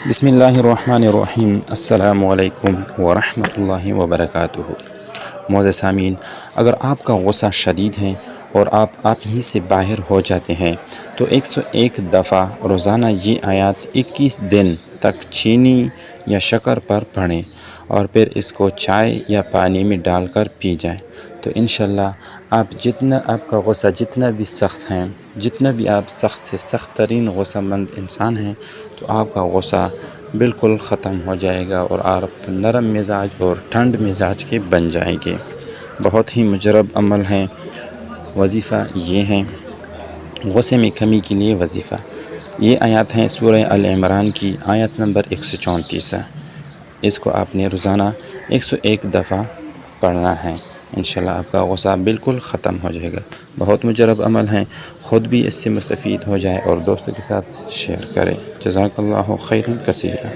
بسم اللہ الرحمن الرحیم۔ السلام علیکم ورحمۃ اللہ وبرکاتہ۔ معزز سامعین، اگر آپ کا غصہ شدید ہے اور آپ ہی سے باہر ہو جاتے ہیں تو 101 دفعہ روزانہ یہ آیات 21 دن تک چینی یا شکر پر پڑھیں اور پھر اس کو چائے یا پانی میں ڈال کر پی جائیں تو انشاءاللہ آپ کا غصہ جتنا بھی سخت ہے، جتنا بھی آپ سخت سے سخت ترین غصہ مند انسان ہیں، تو آپ کا غصہ بالکل ختم ہو جائے گا اور آپ نرم مزاج اور ٹھنڈ مزاج کے بن جائیں گے۔ بہت ہی مجرب عمل ہے۔ وظیفہ یہ ہے، غصے میں کمی کے لیے وظیفہ۔ یہ آیات ہیں سورہ ال عمران کی آیت نمبر 134۔ اس کو آپ نے روزانہ 101 دفعہ پڑھنا ہے، انشاءاللہ آپ کا غصہ بالکل ختم ہو جائے گا۔ بہت مجرب عمل ہے، خود بھی اس سے مستفید ہو جائے اور دوستوں کے ساتھ شیئر کرے۔ جزاک اللہ خیرا کثیرا۔